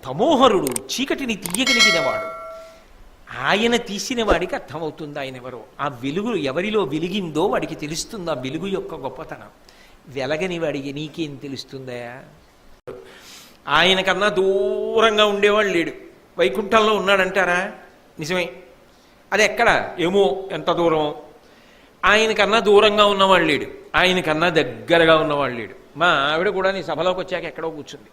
తమోహరుడు, చీకటిని తీయగలిగినవాడు. ఆయన తీసిన వాడికి అర్థమవుతుంది ఆయన ఎవరో. ఆ వెలుగు ఎవరిలో వెలిగిందో వాడికి తెలుస్తుంది ఆ వెలుగు యొక్క గొప్పతనం. వెలగని వాడికి నీకేం తెలుస్తుందా? ఆయన కన్నా దూరంగా ఉండేవాడు లేడు. వైకుంఠంలో ఉన్నాడంటారా? నిజమే. అది ఎక్కడ? ఏమో ఎంత దూరం. ఆయన కన్నా దూరంగా ఉన్నవాడు లేడు, ఆయన కన్నా దగ్గరగా ఉన్నవాడు లేడు. మా ఆవిడ కూడా నీ సభలోకి వచ్చాక ఎక్కడో కూర్చుంది,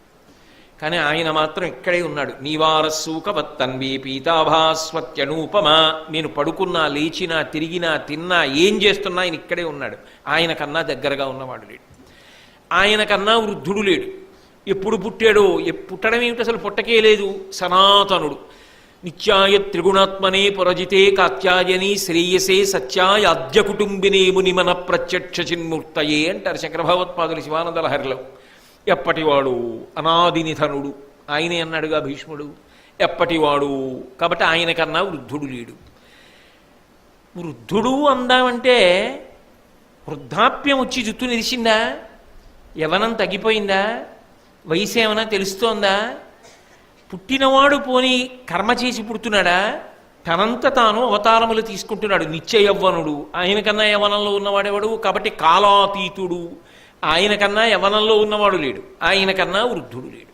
కానీ ఆయన మాత్రం ఇక్కడే ఉన్నాడు. నీవారస్సూకవత్తన్వీ పీతాభాస్వత్యనూపమా. నేను పడుకున్నా, లేచినా, తిరిగినా, తిన్నా, ఏం చేస్తున్నా ఆయన ఇక్కడే ఉన్నాడు. ఆయన కన్నా దగ్గరగా ఉన్నవాడు లేడు, ఆయన కన్నా వృద్ధుడు లేడు. ఎప్పుడు పుట్టాడో, పుట్టడం ఏమిటి అసలు? పుట్టకే లేదు. సనాతనుడు. నిత్యాయ త్రిగుణాత్మనే పురజితే కాత్యాయని శ్రేయసే సత్యాయ ఆద్య కుటుంబినే మునిమన ప్రత్యక్ష చిన్మూర్తయే అంటారు శంకర భగవత్పాదులు శివానంద లహరిలో. ఎప్పటివాడు? అనాదినిధనుడు. ఆయనే అన్నాడుగా భీష్ముడు. ఎప్పటివాడు కాబట్టి ఆయన కన్నా వృద్ధుడు లేడు. వృద్ధుడు అందామంటే వృద్ధాప్యం వచ్చి జుట్టు నిలిచిందా? యవనం తగ్గిపోయిందా? వయసు ఏమైనా తెలుస్తోందా? పుట్టినవాడు పోని కర్మ చేసి పుడుతున్నాడా? తనంత తాను అవతారములు తీసుకుంటున్నాడు. నిత్య యవ్వనుడు. ఆయన కన్నా యవనంలో ఉన్నవాడెవడు? కాబట్టి కాలాతీతుడు. ఆయన కన్నా యవనంలో ఉన్నవాడు లేడు, ఆయన కన్నా వృద్ధుడు లేడు,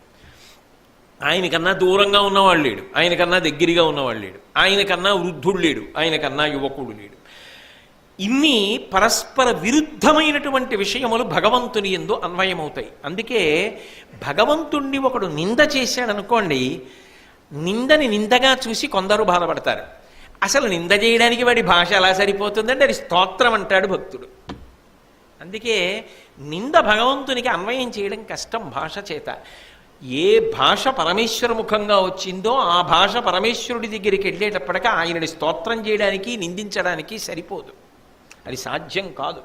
ఆయన కన్నా దూరంగా ఉన్నవాడు లేడు, ఆయన కన్నా దగ్గరగా ఉన్నవాడు లేడు, ఆయన కన్నా వృద్ధుడు లేడు, ఆయన కన్నా యువకుడు లేడు. ఇన్ని పరస్పర విరుద్ధమైనటువంటి విషయములు భగవంతుని యందు అన్వయమవుతాయి. అందుకే భగవంతుణ్ణి ఒకడు నింద చేశాడనుకోండి, నిందని నిందగా చూసి కొందరు బాధపడతారు. అసలు నింద చేయడానికి వాడి భాష ఎలా సరిపోతుందంటే అది స్తోత్రం అంటాడు భక్తుడు. అందుకే నింద భగవంతునికి అన్వయం చేయడం కష్టం భాష చేత. ఏ భాష పరమేశ్వర ముఖంగా వచ్చిందో ఆ భాష పరమేశ్వరుడి దగ్గరికి వెళ్ళేటప్పటికీ ఆయనని స్తోత్రం చేయడానికి, నిందించడానికి సరిపోదు. అది సాధ్యం కాదు.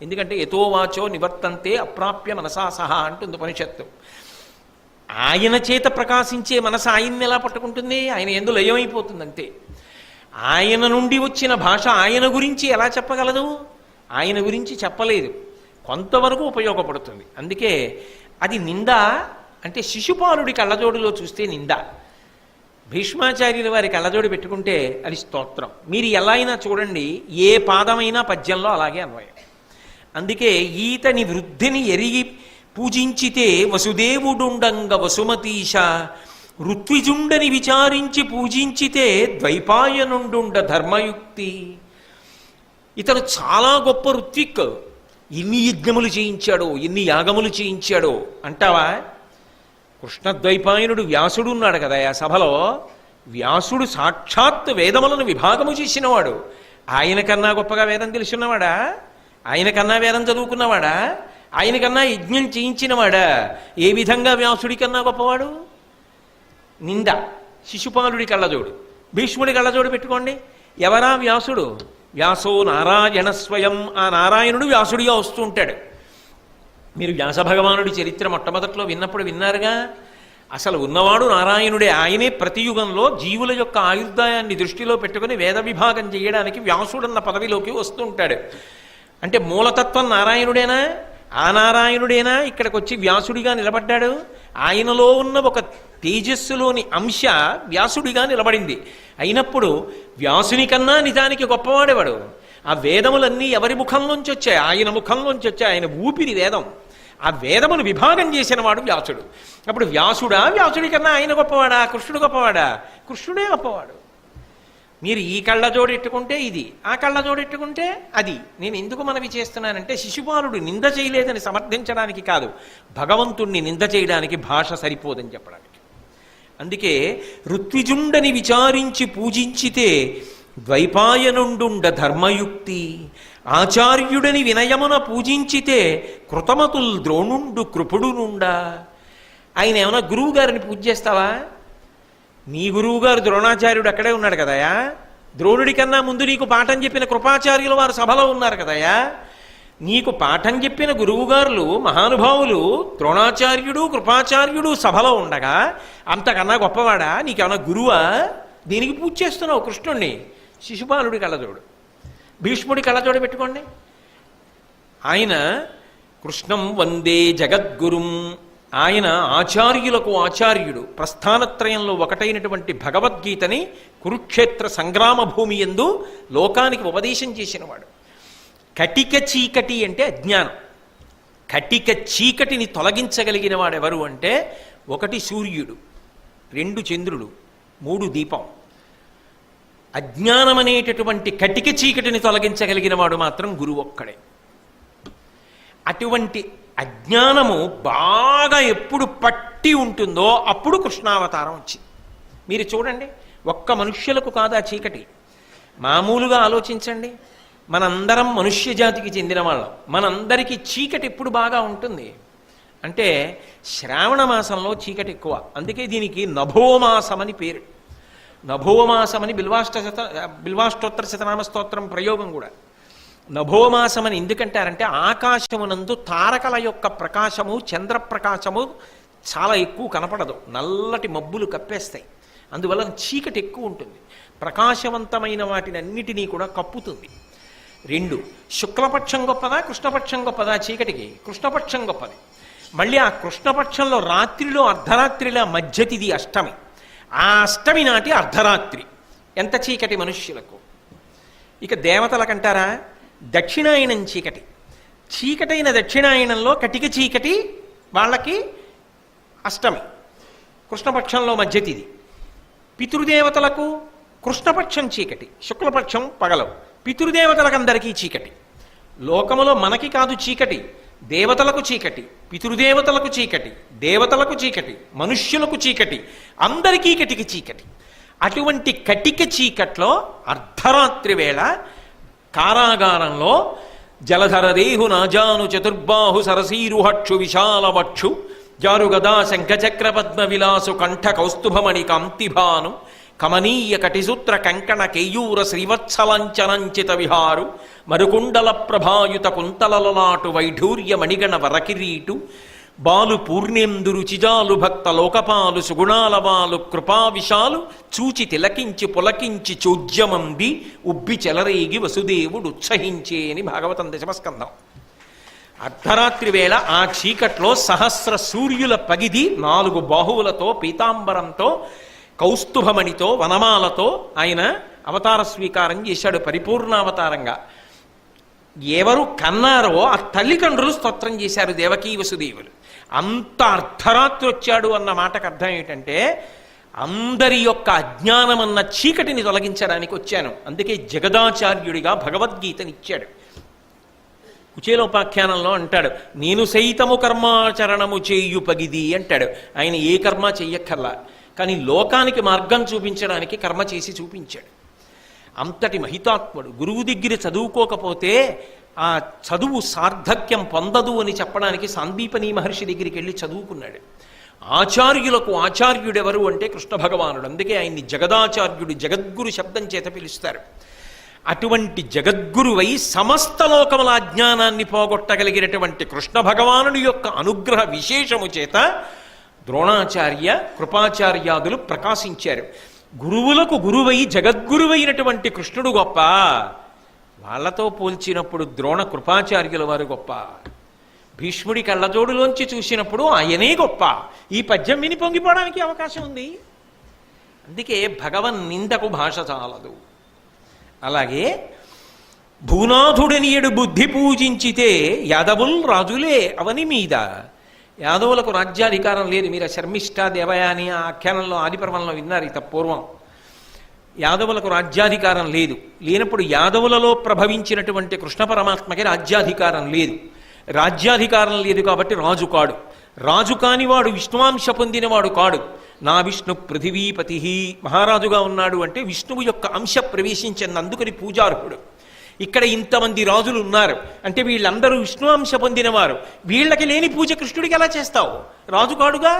ఎందుకంటే యతో వాచో నివర్తంతే అప్రాప్య మనసా సహా అంటుంది ఉపనిషత్తు. ఆయన చేత ప్రకాశించే మనసు ఆయన్ని ఎలా పట్టుకుంటుంది? ఆయన యందు లయమైపోతుంది అంతే. ఆయన నుండి వచ్చిన భాష ఆయన గురించి ఎలా చెప్పగలదు? ఆయన గురించి చెప్పలేదు, కొంతవరకు ఉపయోగపడుతుంది. అందుకే అది నింద అంటే శిశుపాలుడి కళ్ళజోడులో చూస్తే నింద, భీష్మాచార్యుల వారి కళ్ళజోడు పెట్టుకుంటే అది స్తోత్రం. మీరు ఎలా అయినా చూడండి, ఏ పాదమైనా పద్యంలో అలాగే అన్వయం. అందుకే ఈతని వృద్ధిని ఎరిగి పూజించితే వసుదేవుడుండంగ వసుమతీశ, ఋత్విజుండని విచారించి పూజించితే ద్వైపాయనుండుండ ధర్మయుక్తి. ఇతను చాలా గొప్ప ఋత్విక్, ఎన్ని యజ్ఞములు చేయించాడో, ఎన్ని యాగములు చేయించాడో అంటావా? కృష్ణద్వైపాయనుడు వ్యాసుడు ఉన్నాడు కదా ఆ సభలో. వ్యాసుడు సాక్షాత్ వేదములను విభాగము చేసినవాడు. ఆయన కన్నా గొప్పగా వేదం తెలుసున్నవాడా? ఆయన కన్నా వేదం చదువుకున్నవాడా? ఆయన కన్నా యజ్ఞం చేయించినవాడా? ఏ విధంగా వ్యాసుడి కన్నా గొప్పవాడు? నింద. శిశుపాలుడి కళ్ళజోడు, భీష్ముడి కళ్ళజోడు పెట్టుకోండి. ఎవరా వ్యాసుడు? వ్యాసో నారాయణ స్వయం. ఆ నారాయణుడు వ్యాసుడిగా వస్తూ ఉంటాడు. మీరు వ్యాస భగవానుడి చరిత్ర మొట్టమొదట్లో విన్నప్పుడు విన్నారుగా. అసలు ఉన్నవాడు నారాయణుడే. ఆయనే ప్రతి యుగంలో జీవుల యొక్క ఆయుర్దాయాన్ని దృష్టిలో పెట్టుకుని వేద విభాగం చేయడానికి వ్యాసుడన్న పదవిలోకి వస్తూ ఉంటాడు. అంటే మూలతత్వం నారాయణుడేనా? ఆ నారాయణుడేనా ఇక్కడికి వచ్చి వ్యాసుడిగా నిలబడ్డాడు? ఆయనలో ఉన్న ఒక తేజస్సులోని అంశ వ్యాసుడిగా నిలబడింది. అయినప్పుడు వ్యాసుని కన్నా నిజానికి గొప్పవాడేవాడు. ఆ వేదములన్నీ ఎవరి ముఖంలోంచి వచ్చాయి? ఆయన ముఖంలోంచి వచ్చాయి. ఆయన ఊపిరి వేదం. ఆ వేదమును విభాగం చేసిన వాడు వ్యాసుడు. అప్పుడు వ్యాసుడా? వ్యాసుడి కన్నా ఆయన గొప్పవాడా? కృష్ణుడు గొప్పవాడా? కృష్ణుడే గొప్పవాడు. మీరు ఈ కళ్ళజోడు ఎట్టుకుంటే ఇది, ఆ కళ్ళజోడు ఎట్టుకుంటే అది. నేను ఎందుకు మనవి చేస్తున్నానంటే శిశుపాలుడు నింద చేయలేదని సమర్థించడానికి కాదు, భగవంతుణ్ణి నింద చేయడానికి భాష సరిపోదని చెప్పడానికి. అందుకే ఋత్విజుండని విచారించి పూజించితే ద్వైపాయనుండుండ ధర్మయుక్తి, ఆచార్యుడని వినయమున పూజించితే కృతమతుల్ ద్రోణుండు కృపుడునుండా. ఆయన ఏమైనా గురువు గారిని పూజ చేస్తావా? నీ గురువుగారు ద్రోణాచార్యుడు అక్కడే ఉన్నాడు కదయా. ద్రోణుడి కన్నా ముందు నీకు పాఠం చెప్పిన కృపాచార్యులు వారు సభలో ఉన్నారు కదయా. నీకు పాఠం చెప్పిన గురువుగారులు మహానుభావులు ద్రోణాచార్యుడు కృపాచార్యుడు సభలో ఉండగా అంతకన్నా గొప్పవాడా? నీకేమన్నా గురువా? దీనికి పూజ చేస్తున్నావు కృష్ణుణ్ణి. శిశుపాలుడి కళ్ళజోడు, భీష్ముడి కళ్ళజోడు పెట్టుకోండి. ఆయన కృష్ణం వందే జగద్గురుం ఆయన ఆచార్యులకు ఆచార్యుడు. ప్రస్థానత్రయంలో ఒకటైనటువంటి భగవద్గీతని కురుక్షేత్ర సంగ్రామ భూమి యందు లోకానికి ఉపదేశం చేసినవాడు. కటిక చీకటి అంటే అజ్ఞానం. కటిక చీకటిని తొలగించగలిగిన వాడెవరు అంటే 1 సూర్యుడు, 2 చంద్రుడు, 3 దీపం. అజ్ఞానం అనేటటువంటి కటిక చీకటిని తొలగించగలిగిన వాడు మాత్రం గురువు ఒక్కడే. అటువంటి అజ్ఞానము బాగా ఎప్పుడు పట్టి ఉంటుందో అప్పుడు కృష్ణావతారం వచ్చింది. మీరు చూడండి, ఒక్క మనుష్యులకు కాదు ఆ చీకటి. మామూలుగా ఆలోచించండి, మనందరం మనుష్య జాతికి చెందిన వాళ్ళం. మనందరికీ చీకటి ఎప్పుడు బాగా ఉంటుంది అంటే శ్రావణ మాసంలో చీకటి ఎక్కువ. అందుకే దీనికి నభోమాసం అని పేరు. నభోమాసం అని బిల్వాష్టోత్తర శతనామ స్తోత్రం ప్రయోగం కూడా. నభోమాసం అని ఎందుకంటారంటే ఆకాశమునందు తారకల యొక్క ప్రకాశము, చంద్రప్రకాశము చాలా ఎక్కువ కనపడదు, నల్లటి మబ్బులు కప్పేస్తాయి. అందువల్ల చీకటి ఎక్కువ ఉంటుంది, ప్రకాశవంతమైన వాటిని అన్నిటినీ కూడా కప్పుతుంది. 2 శుక్లపక్షం గొప్పదా కృష్ణపక్షం గొప్పదా? చీకటికి కృష్ణపక్షం గొప్పది. మళ్ళీ ఆ కృష్ణపక్షంలో రాత్రిలో అర్ధరాత్రిలో మధ్యతిది అష్టమి. ఆ అష్టమి నాటి అర్ధరాత్రి ఎంత చీకటి మనుష్యులకు. ఇక దేవతలకంటారా దక్షిణాయనం చీకటి. చీకటైన దక్షిణాయనంలో కటిక చీకటి వాళ్ళకి అష్టమి, కృష్ణపక్షంలో మధ్యతిది. పితృదేవతలకు కృష్ణపక్షం చీకటి, శుక్లపక్షం పగలవు. పితృదేవతలకందరికీ చీకటి. లోకములో మనకి కాదు చీకటి, దేవతలకు చీకటి, పితృదేవతలకు చీకటి, దేవతలకు చీకటి, మనుష్యులకు చీకటి, అందరికీ కటిక చీకటి. అటువంటి కటిక చీకట్లో అర్ధరాత్రి వేళ కారాగారంలో జలధరదేహు నాజాను చతుర్బాహు సరసీరుహక్షు విశాలవక్షు జారుగదా శంఖచక్ర పద్మ విలాసు కంఠ కౌస్తుభమణి కాంతిభాను కమనీయ కటిసూత్ర కంకణ కేయూర శ్రీవత్సలంచనంచిత విహారు మరుకుండల ప్రభాయుత కుంతలలనాటు వైఢూర్య మణిగణ వరకిరీటు బాలు పూర్ణేందు రుచిజాలు భక్త లోకపాలు సుగుణాలవాలు కృపావిశాలు చూచి తిలకించి పులకించి చోద్యమంది ఉబ్బి చెలరేగి వసుదేవుడు ఉత్సహించే అని భాగవతం దశమస్కంధం. అర్ధరాత్రి వేళ ఆ చీకట్లో సహస్ర సూర్యుల పగిది 4 బాహువులతో పీతాంబరంతో కౌస్తుభమణితో వనమాలతో ఆయన అవతార స్వీకారం చేశాడు పరిపూర్ణావతారంగా. ఎవరు కన్నారో ఆ తల్లిదండ్రులు స్తోత్రం చేశారు దేవకీ వసుదేవులు. అంత అర్ధరాత్రి వచ్చాడు అన్న మాటకు అర్థం ఏంటంటే అందరి యొక్క అజ్ఞానమన్న చీకటిని తొలగించడానికి వచ్చాను. అందుకే జగదాచార్యుడిగా భగవద్గీతనిచ్చాడు. కుచేలోపాఖ్యానంలో అంటాడు, నేను సైతము కర్మాచరణము చేయు పగిది అంటాడు. ఆయన ఏ కర్మ చెయ్యక్కర్లా, కానీ లోకానికి మార్గం చూపించడానికి కర్మ చేసి చూపించాడు. అంతటి మహితాత్ముడు. గురువు దగ్గర చదువుకోకపోతే ఆ చదువు సార్థక్యం పొందదు అని చెప్పడానికి సాందీపని మహర్షి దగ్గరికి వెళ్ళి చదువుకున్నాడు. ఆచార్యులకు ఆచార్యుడెవరు అంటే కృష్ణ భగవానుడు. అందుకే ఆయన్ని జగదాచార్యుడు, జగద్గురు శబ్దం చేత పిలుస్తారు. అటువంటి జగద్గురువై సమస్త లోకముల అజ్ఞానాన్ని పోగొట్టగలిగినటువంటి కృష్ణ భగవానుడి యొక్క అనుగ్రహ విశేషము చేత ద్రోణాచార్య, కృపాచార్యాదులు ప్రకాశించారు. గురువులకు గురువై జగద్గురువైనటువంటి కృష్ణుడు గొప్ప, వాళ్లతో పోల్చినప్పుడు ద్రోణ కృపాచార్యుల వారు గొప్ప. భీష్ముడి కళ్ళజోడులోంచి చూసినప్పుడు ఆయనే గొప్ప. ఈ పద్యం విని పొంగిపోవడానికి అవకాశం ఉంది. అందుకే భగవన్ నిందకు భాష చాలదు. అలాగే భూనాథుడనియడు బుద్ధి పూజించితే యాదవుల్ రాజులే అవని మీద. యాదవులకు రాజ్యాధికారం లేదు. మీరు శర్మిష్ఠ దేవయాని ఆ ఆఖ్యానంలో ఆదిపర్వంలో విన్నారు ఇంత పూర్వం. యాదవులకు రాజ్యాధికారం లేదు. లేనప్పుడు యాదవులలో ప్రభవించినటువంటి కృష్ణ పరమాత్మకి రాజ్యాధికారం లేదు. రాజ్యాధికారం లేదు కాబట్టి రాజు కాడు. రాజు కానివాడు విష్ణువాంశ పొందినవాడు కాడు. నా విష్ణు పృథివీపతి మహారాజుగా ఉన్నాడు అంటే విష్ణువు యొక్క అంశ ప్రవేశించింది, అందుకని పూజార్హుడు. ఇక్కడ ఇంతమంది రాజులు ఉన్నారు అంటే వీళ్ళందరూ విష్ణువాంశ పొందినవారు. వీళ్ళకి లేని పూజ కృష్ణుడికి ఎలా చేస్తావు? రాజు కాడుగా,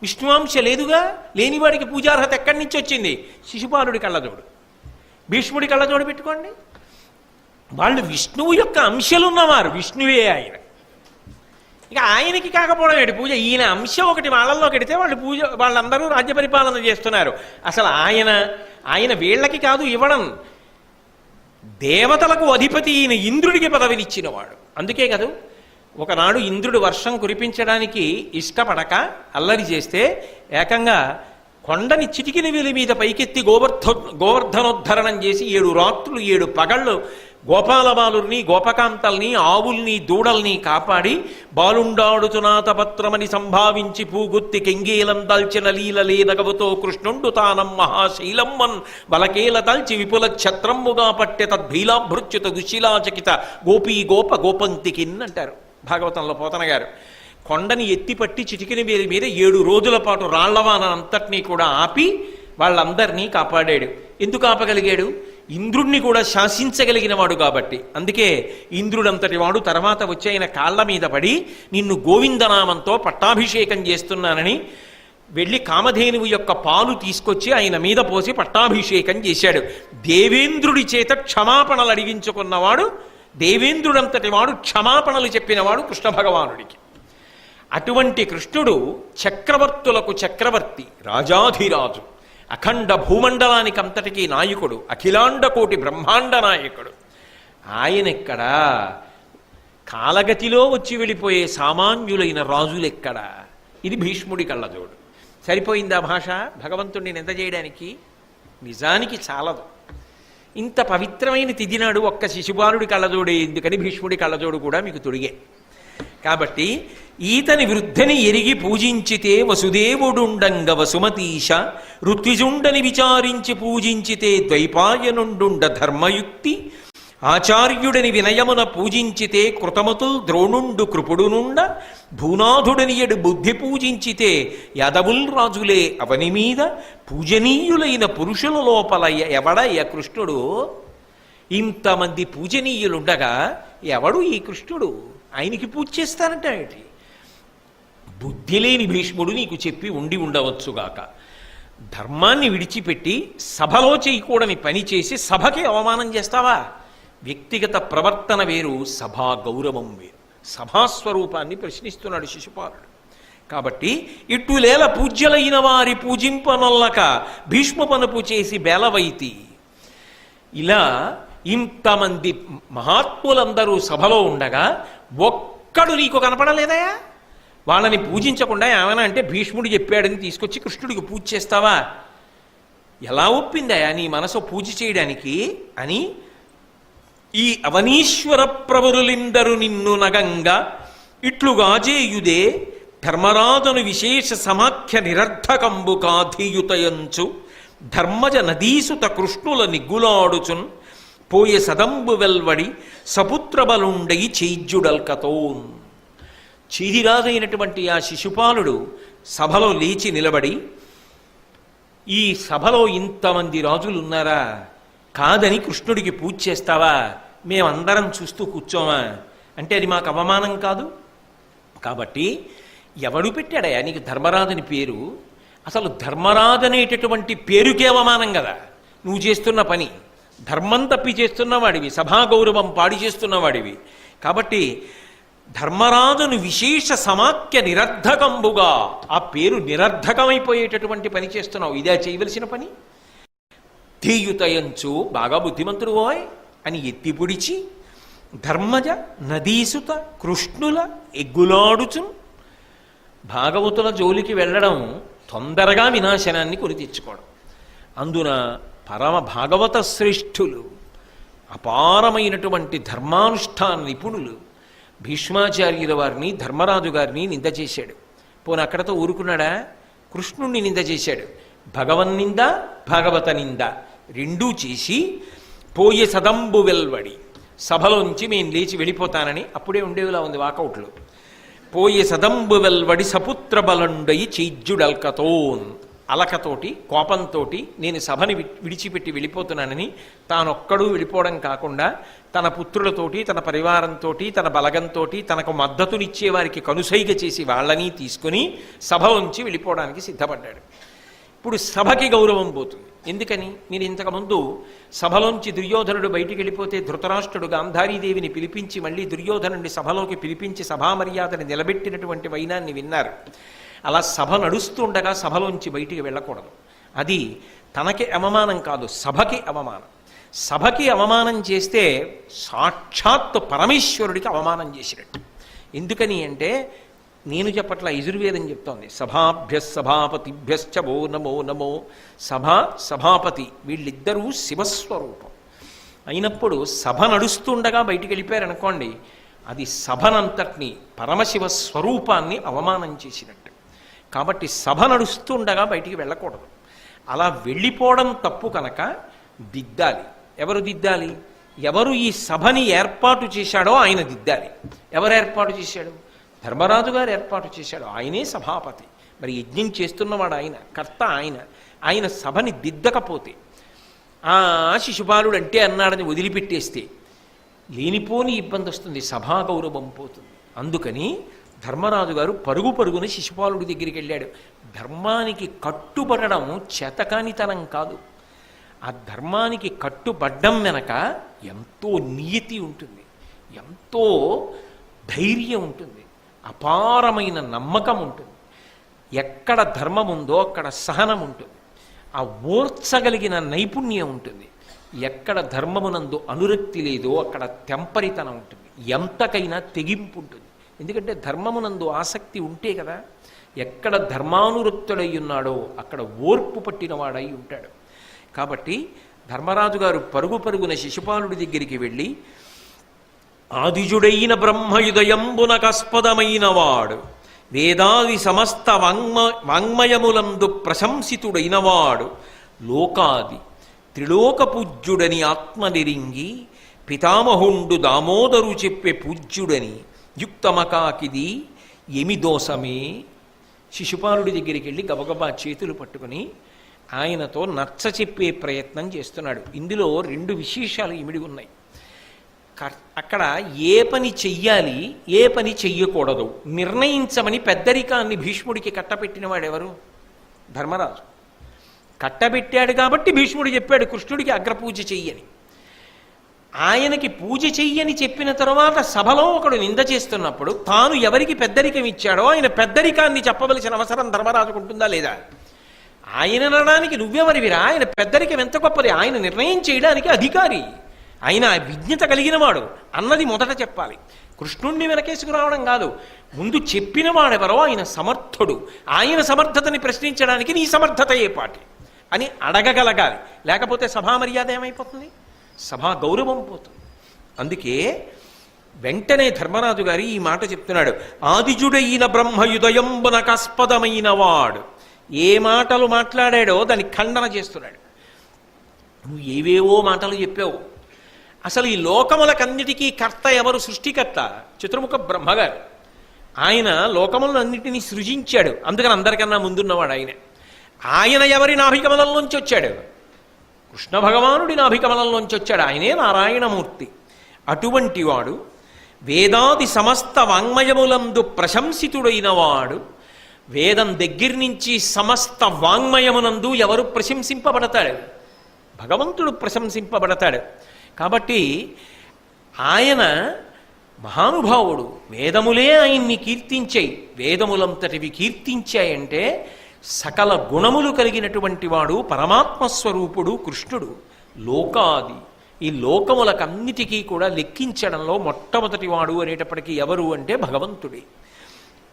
విష్ణువాంశ లేదుగా, లేనివాడికి పూజార్హత ఎక్కడి నుంచి వచ్చింది? శిశుపాలుడి కళ్ళజోడు, భీష్ముడి కళ్ళజోడు పెట్టుకోండి. వాళ్ళు విష్ణువు యొక్క అంశలున్నవారు, విష్ణువే ఆయన. ఇక ఆయనకి కాకపోవడం ఏంటి పూజ? ఈయన అంశం ఒకటి వాళ్ళల్లో కడితే వాళ్ళు పూజ, వాళ్ళందరూ రాజ్య పరిపాలన చేస్తున్నారు. అసలు ఆయన వీళ్ళకి కాదు ఇవ్వడం, దేవతలకు అధిపతి ఈయన ఇంద్రుడికి పదవినిచ్చినవాడు. అందుకే కాదు ఒకనాడు ఇంద్రుడు వర్షం కురిపించడానికి ఇష్టపడక అల్లరి చేస్తే ఏకంగా కొండని చిటికిన వేలి మీద పైకెత్తి గోవర్ధనోద్ధరణం చేసి 7 రాత్రులు 7 పగళ్ళు గోపాలబాలుర్ని గోపకాంతల్ని ఆవుల్ని దూడల్ని కాపాడి బాలుండాడుచునాతపత్రమని సంభావించి పూగుత్తి కెంగేలం దాల్చిన లీలలే నగవుతో కృష్ణుండు తానం మహాశైలమ్మన్ వలకేల తల్చి విపుల ఛత్రమ్ముగా పట్టె తద్భీలాభృత్యుత దుశిలాచకిత గోపీ గోప గోపంతికిన్ అంటారు భాగవతంలో పోతన గారు. కొండని ఎత్తిపట్టి చిటికిన వేలి మీద 7 రోజుల పాటు రాళ్లవాన అంతటినీ కూడా ఆపి వాళ్ళందరినీ కాపాడాడు. ఎందుకు ఆపగలిగాడు? ఇంద్రుణ్ణి కూడా శాసించగలిగిన వాడు కాబట్టి. అందుకే ఇంద్రుడంతటి వాడు తర్వాత వచ్చి ఆయన కాళ్ల మీద పడి నిన్ను గోవిందనామంతో పట్టాభిషేకం చేస్తున్నానని వెళ్ళి కామధేనువు యొక్క పాలు తీసుకొచ్చి ఆయన మీద పోసి పట్టాభిషేకం చేశాడు. దేవేంద్రుడి చేత క్షమాపణలు అడిగించుకున్నవాడు, దేవేంద్రుడంతటి వాడు క్షమాపణలు చెప్పినవాడు కృష్ణ భగవానుడికి. అటువంటి కృష్ణుడు చక్రవర్తులకు చక్రవర్తి, రాజాధిరాజు, అఖండ భూమండలానికి అంతటికీ నాయకుడు, అఖిలాండ కోటి బ్రహ్మాండ నాయకుడు. ఆయనెక్కడ కాలగతిలో వచ్చి వెళ్ళిపోయే సామాన్యులైన రాజులెక్కడ? ఇది భీష్ముడి కళ్ళజోడు. సరిపోయిందా భాష భగవంతుణ్ణి నింద చేయడానికి? నిజానికి చాలదు. ఇంత పవిత్రమైన తిథినాడు ఒక్క శిశుపాలుడి కళ్ళజోడే ఎందుకని భీష్ముడి కళ్ళజోడు కూడా మీకు తొడిగే. కాబట్టి ఈతని వృద్ధిని ఎరిగి పూజించితే వసుదేవుడుండంగ వసుమతీశ, ఋత్విజుండని విచారించి పూజించితే ద్వైపాయనుండుండ ధర్మయుక్తి, ఆచార్యుడని వినయమున పూజించితే కృతమతుల్ ద్రోణుండు కృపుడునుండ, భూనాథుడని ఎడు బుద్ధి పూజించితే యాదవుల్ రాజులే అవని మీద, పూజనీయులైన పురుషుల లోపల ఎవడయ్య కృష్ణుడు? ఇంతమంది పూజనీయులుండగా ఎవడు ఈ కృష్ణుడు? ఆయనకి పూజ చేస్తానంటే బుద్ధి లేని భీష్ముడు నీకు చెప్పి ఉండి ఉండవచ్చుగాక. ధర్మాన్ని విడిచిపెట్టి సభలో చేయకూడని పని చేసి సభకి అవమానం చేస్తావా? వ్యక్తిగత ప్రవర్తన వేరు, సభా గౌరవం వేరు. సభాస్వరూపాన్ని ప్రశ్నిస్తున్నాడు శిశుపాలుడు. కాబట్టి ఇట్టులేల పూజ్యులైన వారి పూజింపనొల్లక భీష్మ పనుపు చేసి బేలవైతి. ఇలా ఇంతమంది మహాత్ములందరూ సభలో ఉండగా ఒక్కడు నీకు కనపడలేదయా? వాళ్ళని పూజించకుండా ఏమైనా అంటే భీష్ముడు చెప్పాడని తీసుకొచ్చి కృష్ణుడికి పూజ చేస్తావా? ఎలా ఒప్పిందయా నీ మనసు పూజ చేయడానికి అని ఈ అవనీశ్వర ప్రవరులిందరు నిన్ను నగంగా ఇట్లుగా చేయుదే ధర్మరాజను విశేష సమాఖ్య నిరర్ధకంబు కాధీయుతయంచు ధర్మజ నదీసుత కృష్ణుల నిగ్గులాడుచున్ పోయే సదంబు వెల్వడి సపుత్రబలుండయి చైజ్యుడల్కతోన్. చీదిరాజైనటువంటి ఆ శిశుపాలుడు సభలో లేచి నిలబడి, ఈ సభలో ఇంతమంది రాజులున్నారా, కాదని కృష్ణుడికి పూజ చేస్తావా? మేమందరం చూస్తూ కూర్చోమా అంటే అది మాకు అవమానం కాదు. కాబట్టి ఎవడు పెట్టాడయా నీకు ధర్మరాజుని పేరు? అసలు ధర్మరాజనేటటువంటి పేరుకే అవమానం కదా నువ్వు చేస్తున్న పని. ధర్మం తప్పి చేస్తున్నవాడివి, సభాగౌరవం పాడి చేస్తున్నవాడివి. కాబట్టి ధర్మరాజును విశేష సమాఖ్య నిరర్ధకంబుగా, ఆ పేరు నిరర్ధకమైపోయేటటువంటి పని చేస్తున్నావు. ఇదే చేయవలసిన పని. ధీయుతయంచు, బాగా బుద్ధిమంతుడు ఓయ్ అని ఎత్తి పొడిచి ధర్మజ నదీసుత కృష్ణుల ఎగ్గులాడుచు. భాగవతుల జోలికి వెళ్ళడం తొందరగా వినాశనాన్ని కొని తెచ్చుకోవడం. అందున పరమ భాగవత శ్రేష్ఠులు, అపారమైనటువంటి ధర్మానుష్ఠాన నిపుణులు భీష్మాచార్యుల వారిని, ధర్మరాజు గారిని నింద చేశాడు. పోనీ అక్కడతో ఊరుకున్నాడా? కృష్ణుణ్ణి నింద చేశాడు. భగవన్నింద, భాగవత నింద రెండూ చేసి పోయే సదంబు వెల్వడి, సభలోంచి నేను లేచి వెళ్ళిపోతానని అప్పుడే ఉండేవిలా ఉంది వాకౌట్లు. పోయే సదంబు వెల్వడి సపుత్ర బలండయి చైజ్యుడల్కతోన్, అలకతోటి కోపంతో నేను సభని విడిచిపెట్టి వెళ్ళిపోతున్నానని తానొక్కడూ వెళ్ళిపోవడం కాకుండా తన పుత్రులతోటి, తన పరివారంతో, తన బలగంతో తనకు మద్దతునిచ్చే వారికి కనుసైగ చేసి వాళ్ళని తీసుకుని సభలోంచి వెళ్ళిపోవడానికి సిద్ధపడ్డాడు. ఇప్పుడు సభకి గౌరవం పోతుంది. ఎందుకని? నేను ఇంతకుముందు సభలోంచి దుర్యోధనుడు బయటికి వెళ్ళిపోతే ధృతరాష్ట్రుడు గాంధారీదేవిని పిలిపించి మళ్ళీ దుర్యోధనుడిని సభలోకి పిలిపించి సభామర్యాదని నిలబెట్టినటువంటి వైనాన్ని విన్నారు. అలా సభ నడుస్తుండగా సభలోంచి బయటికి వెళ్ళకూడదు. అది తనకి అవమానం కాదు, సభకి అవమానం. సభకి అవమానం చేస్తే సాక్షాత్తు పరమేశ్వరుడికి అవమానం చేసినట్టు. ఎందుకని అంటే నేను చెప్పట్ల యజుర్వేదం చెప్తోంది. సభాభ్య సభాపతిభ్యశ్చ వో నమో నమో. సభ సభాపతి వీళ్ళిద్దరూ శివస్వరూపం అయినప్పుడు సభ నడుస్తుండగా బయటికి వెళ్ళిపోయారనుకోండి, అది సభనంతటినీ పరమశివ స్వరూపాన్ని అవమానం చేసినట్టు. కాబట్టి సభ నడుస్తుండగా బయటికి వెళ్ళకూడదు. అలా వెళ్ళిపోవడం తప్పు కనుక దిద్దాలి. ఎవరు దిద్దాలి? ఎవరు ఈ సభని ఏర్పాటు చేశాడో ఆయన దిద్దాలి. ఎవరు ఏర్పాటు చేశాడు? ధర్మరాజు గారు ఏర్పాటు చేశాడు. ఆయనే సభాపతి. మరి యజ్ఞం చేస్తున్నవాడు ఆయన, కర్త ఆయన. ఆయన సభని దిద్దకపోతే, శిశుపాలుడు అంటే అన్నాడని వదిలిపెట్టేస్తే లేనిపోని ఇబ్బంది వస్తుంది, సభా గౌరవం పోతుంది. అందుకని ధర్మరాజు గారు పరుగు పరుగున శిశుపాలుడి దగ్గరికి వెళ్ళాడు. ధర్మానికి కట్టుబడడం చేతకానితనం కాదు. ఆ ధర్మానికి కట్టుబడ్డం వెనక ఎంతో నియతి ఉంటుంది, ఎంతో ధైర్యం ఉంటుంది, అపారమైన నమ్మకం ఉంటుంది. ఎక్కడ ధర్మం ఉందో అక్కడ సహనం ఉంటుంది, ఆ ఓర్చగలిగిన నైపుణ్యం ఉంటుంది. ఎక్కడ ధర్మమునందు అనురక్తి లేదో అక్కడ తెంపరితనం ఉంటుంది, ఎంతకైనా తెగింపు ఉంటుంది. ఎందుకంటే ధర్మమునందు ఆసక్తి ఉంటే కదా. ఎక్కడ ధర్మానురక్తుడై ఉన్నాడో అక్కడ ఓర్పు పట్టినవాడై ఉంటాడు. కాబట్టి ధర్మరాజు గారు పరుగు పరుగున శిశుపాలుడి దగ్గరికి వెళ్ళి, ఆదిజుడైన బ్రహ్మయుదయంబునకస్పదమైన వాడు, వేదాది సమస్త వాంగ్మయములందు ప్రశంసితుడైనవాడు, లోకాది త్రిలోక పూజ్యుడని ఆత్మనిరింగి, పితామహుండు దామోదరు చెప్పే పూజ్యుడని యుక్తమకాకిది ఏమి దోషమే. శిశుపాలుడి దగ్గరికి వెళ్ళి గబగబా చేతులు పట్టుకుని ఆయనతో నచ్చ చెప్పే ప్రయత్నం చేస్తున్నాడు. ఇందులో రెండు విశేషాలు ఇమిడి ఉన్నాయి. అక్కడ ఏ పని చెయ్యాలి, ఏ పని చెయ్యకూడదు నిర్ణయించమని పెద్దరికాన్ని భీష్ముడికి కట్టబెట్టిన వాడెవరు? ధర్మరాజు. కట్టబెట్టాడు కాబట్టి భీష్ముడు చెప్పాడు కృష్ణుడికి అగ్రపూజ చెయ్యని. ఆయనకి పూజ చెయ్యని చెప్పిన తరువాత సభలో ఒకడు నింద చేస్తున్నప్పుడు తాను ఎవరికి పెద్దరికం ఇచ్చాడో ఆయన పెద్దరికాన్ని చెప్పవలసిన అవసరం ధర్మరాజుకు ఉంటుందా లేదా? ఆయన అనడానికి నువ్వెవరివిరా? ఆయన పెద్దరికం ఎంత గొప్పది, ఆయన నిర్ణయం చేయడానికి అధికారి, ఆయన విజ్ఞత కలిగినవాడు అన్నది మొదట చెప్పాలి. కృష్ణుణ్ణి వెనకేసుకురావడం కాదు, ముందు చెప్పిన వాడెవరో ఆయన సమర్థుడు, ఆయన సమర్థతని ప్రశ్నించడానికి నీ సమర్థత ఏ పాటి అని అడగగలగాలి. లేకపోతే సభా మర్యాద ఏమైపోతుంది? సభా గౌరవం పోతుంది. అందుకే వెంటనే ధర్మరాజు గారి ఈ మాట చెప్తున్నాడు. ఆదిజుడైన బ్రహ్మయుదయంబునకాస్పదమైన వాడు. ఏ మాటలు మాట్లాడాడో దాన్ని ఖండన చేస్తున్నాడు. నువ్వు ఏవేవో మాటలు చెప్పావు. అసలు ఈ లోకములకన్నిటికీ కర్త ఎవరు? సృష్టికర్త చతుర్ముఖ బ్రహ్మగారు. ఆయన లోకములన్నిటినీ సృజించాడు. అందుకని అందరికన్నా ముందున్నవాడు ఆయన. ఆయన ఎవరి నాభికమలంలోంచి వచ్చాడు? కృష్ణ భగవానుడి నాభికమలంలోంచి వచ్చాడు. ఆయనే నారాయణమూర్తి. అటువంటి వాడు వేదాది సమస్త వాంగ్మయములందు ప్రశంసితుడైన వాడు. వేదం దగ్గర నుంచి సమస్త వాంగ్మయమునందు ఎవరు ప్రశంసింపబడతాడు? భగవంతుడు ప్రశంసింపబడతాడు. కాబట్టి ఆయన మహానుభావుడు. వేదములే ఆయన్ని కీర్తించాయి. వేదములంతటివి కీర్తించాయంటే సకల గుణములు కలిగినటువంటి వాడు పరమాత్మస్వరూపుడు కృష్ణుడు. లోకాది ఈ లోకములకన్నిటికీ కూడా లెక్కించడంలో మొట్టమొదటి వాడు అనేటప్పటికీ ఎవరు అంటే భగవంతుడే.